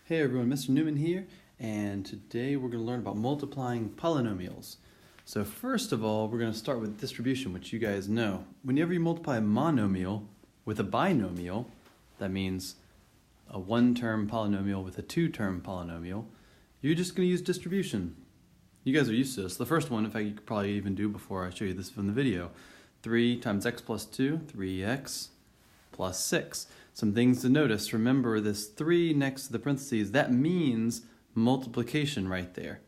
Hey everyone, Mr. Newman here, and today we're going to learn about multiplying polynomials. So first of all, we're going to start with distribution, which you guys know. Whenever you multiply a monomial with a binomial, that means a one-term polynomial with a two-term polynomial, you're just going to use distribution. You guys are used to this. The first one, in fact, you could probably even do before I show you this from the video. 3 times x plus 2, 3x plus 6. Some things to notice. Remember this 3 next to the parentheses, that means multiplication right there.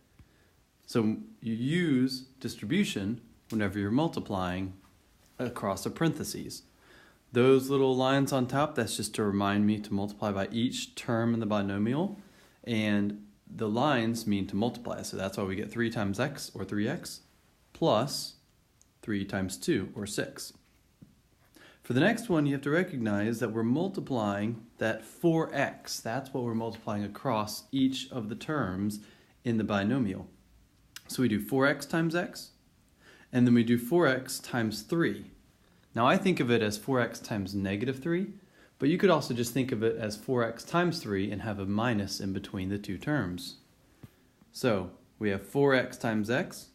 So you use distribution whenever you're multiplying across a parentheses. Those little lines on top, that's just to remind me to multiply by each term in the binomial, and the lines mean to multiply. So that's why we get 3 times x, or 3x, plus 3 times 2, or 6. For the next one, you have to recognize that we're multiplying that 4x. That's what we're multiplying across each of the terms in the binomial. So we do 4x times x, and then we do 4x times 3. Now I think of it as 4x times negative 3, but you could also just think of it as 4x times 3 and have a minus in between the two terms. So we have 4x times x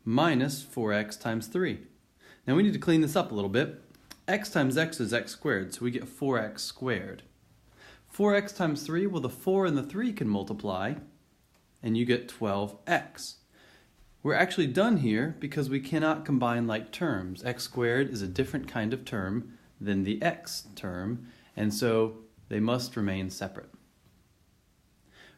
minus 4x times 3. Now we need to clean this up a little bit. X times x is x squared, so we get 4x squared. 4x times 3, well the 4 and the 3 can multiply, and you get 12x. We're actually done here because we cannot combine like terms. X squared is a different kind of term than the x term, and so they must remain separate.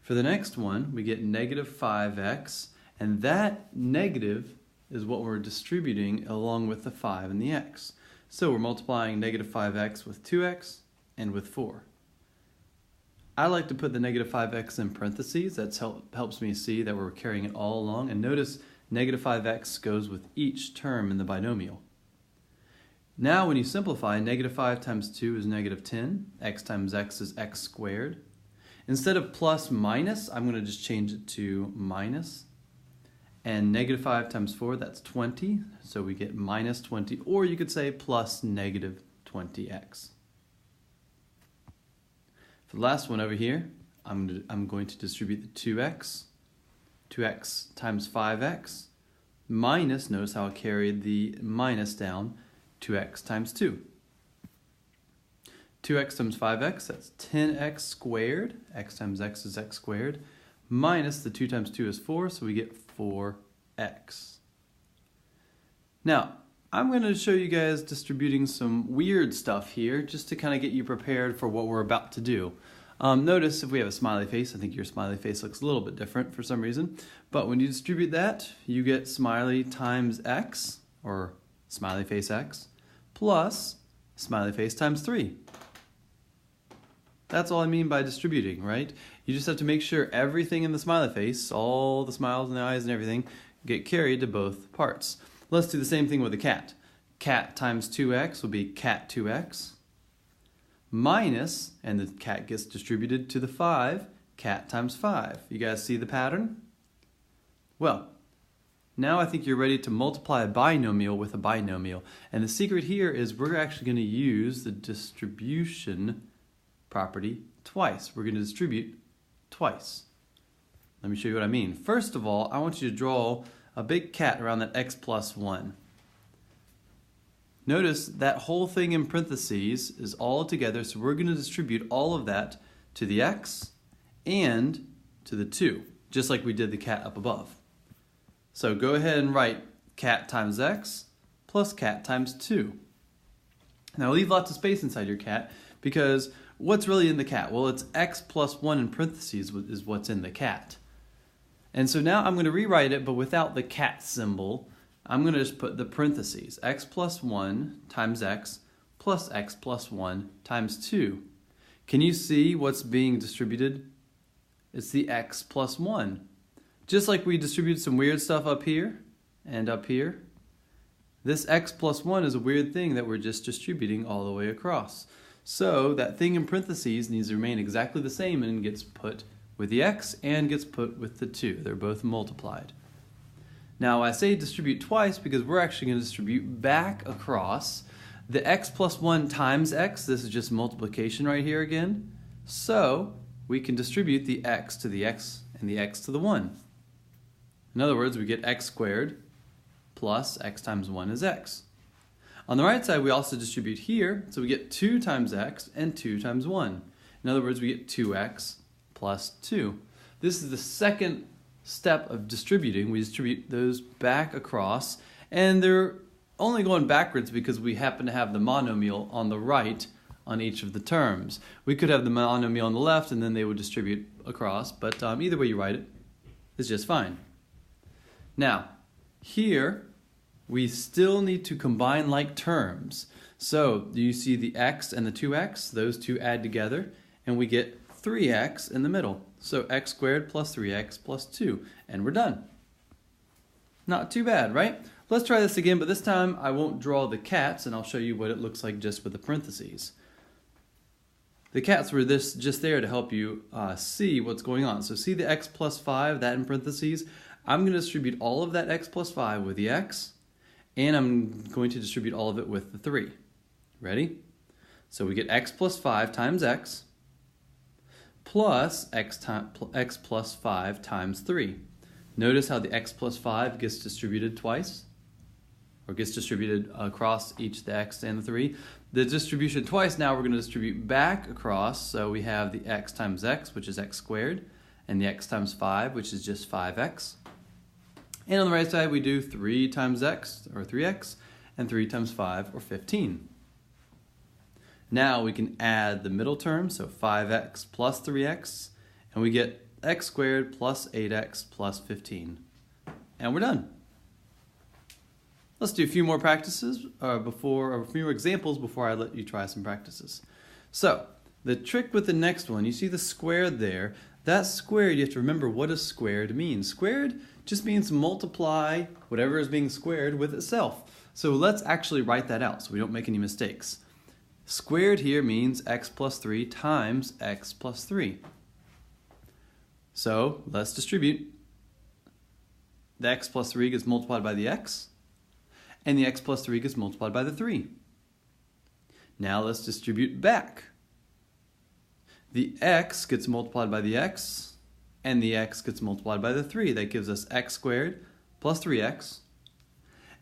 For the next one, we get negative 5x, and that negative is what we're distributing along with the 5 and the x. So we're multiplying negative 5x with 2x and with 4. I like to put the negative 5x in parentheses. That helps me see that we're carrying it all along. And notice negative 5x goes with each term in the binomial. Now when you simplify, negative 5 times 2 is negative 10. X times x is x squared. Instead of plus minus, I'm going to just change it to minus. And negative 5 times 4, that's 20, so we get minus 20, or you could say plus negative 20x. For the last one over here, I'm going to distribute the 2x times 5x, minus, notice how I carried the minus down, 2x times 2. 2x times 5x, that's 10x squared, x times x is x squared, minus the 2 times 2 is 4, so we get 4x. Now, I'm going to show you guys distributing some weird stuff here just to kind of get you prepared for what we're about to do. Notice if we have a smiley face, I think your smiley face looks a little bit different for some reason, but when you distribute that, you get smiley times x, or smiley face x, plus smiley face times 3. That's all I mean by distributing, right? You just have to make sure everything in the smiley face, all the smiles and the eyes and everything, get carried to both parts. Let's do the same thing with a cat. Cat times 2x will be cat 2x, minus, and the cat gets distributed to the 5, cat times 5. You guys see the pattern? Well, now I think you're ready to multiply a binomial with a binomial. And the secret here is we're actually going to use the distribution property twice. We're going to distribute twice. Let me show you what I mean. First of all, I want you to draw a big cat around that x plus 1. Notice that whole thing in parentheses is all together, so we're going to distribute all of that to the x and to the 2, just like we did the cat up above. So go ahead and write cat times x plus cat times 2. Now leave lots of space inside your cat because what's really in the cat? Well, it's x plus 1 in parentheses is what's in the cat. And so now I'm going to rewrite it, but without the cat symbol. I'm going to just put the parentheses. X plus 1 times x plus x plus 1 times 2. Can you see what's being distributed? It's the x plus 1. Just like we distributed some weird stuff up here and up here, this x plus 1 is a weird thing that we're just distributing all the way across. So that thing in parentheses needs to remain exactly the same and gets put with the x and gets put with the 2. They're both multiplied. Now I say distribute twice because we're actually going to distribute back across the x plus 1 times x. This is just multiplication right here again. So we can distribute the x to the x and the x to the 1. In other words, we get x squared plus x times 1 is x. On the right side, we also distribute here, so we get 2 times x and 2 times 1. In other words, we get 2x plus 2. This is the second step of distributing. We distribute those back across, and they're only going backwards because we happen to have the monomial on the right on each of the terms. We could have the monomial on the left, and then they would distribute across, but either way you write it is just fine. Now, here, we still need to combine like terms. So, do you see the x and the 2x? Those two add together, and we get 3x in the middle. So, x squared plus 3x plus 2, and we're done. Not too bad, right? Let's try this again, but this time I won't draw the cats, and I'll show you what it looks like just with the parentheses. The cats were just there to help you see what's going on. So see the x plus 5, that in parentheses? I'm going to distribute all of that x plus 5 with the x, and I'm going to distribute all of it with the 3. Ready? So we get x plus 5 times x plus x plus 5 times 3. Notice how the x plus 5 gets distributed twice, or gets distributed across each the x and the 3. The distribution twice now we're going to distribute back across, so we have the x times x, which is x squared, and the x times 5, which is just 5x. And on the right side we do 3 times x, or 3x, and 3 times 5, or 15. Now we can add the middle term, so 5x plus 3x, and we get x squared plus 8x plus 15. And we're done. Let's do a few more practices a few more examples before I let you try some practices. So, the trick with the next one, you see the squared there. That squared, you have to remember what does squared mean. Squared just means multiply whatever is being squared with itself. So let's actually write that out so we don't make any mistakes. Squared here means x plus 3 times x plus 3. So let's distribute. The x plus 3 gets multiplied by the x, and the x plus 3 gets multiplied by the 3. Now let's distribute back. The x gets multiplied by the x, and the x gets multiplied by the 3. That gives us x squared plus 3x.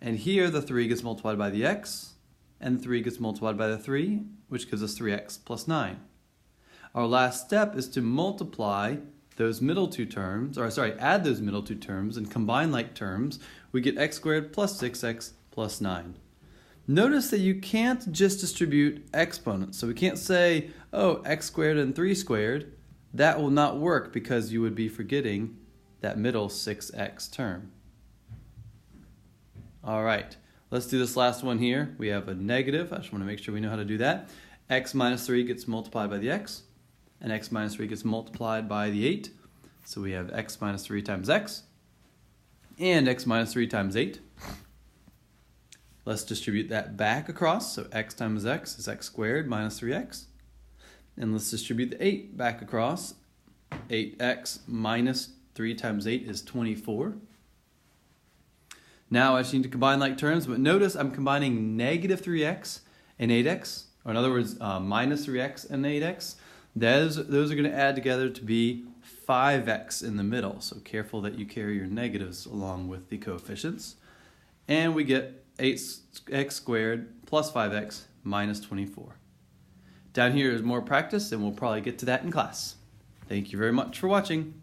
And here the 3 gets multiplied by the x, and the 3 gets multiplied by the 3, which gives us 3x plus 9. Our last step is to multiply those middle two terms, add those middle two terms and combine like terms. We get x squared plus 6x plus 9. Notice that you can't just distribute exponents. So we can't say, oh, x squared and 3 squared. That will not work because you would be forgetting that middle 6x term. All right, let's do this last one here. We have a negative. I just want to make sure we know how to do that. X minus 3 gets multiplied by the x, and x minus 3 gets multiplied by the 8. So we have x minus 3 times x, and x minus 3 times 8. Let's distribute that back across. So x times x is x squared minus 3x. And let's distribute the 8 back across. 8x minus 3 times 8 is 24. Now I just need to combine like terms, but notice I'm combining negative 3x and 8x, or in other words, minus 3x and 8x. Those are going to add together to be 5x in the middle, so careful that you carry your negatives along with the coefficients. And we get 8x squared plus 5x minus 24. Down here is more practice, and we'll probably get to that in class. Thank you very much for watching.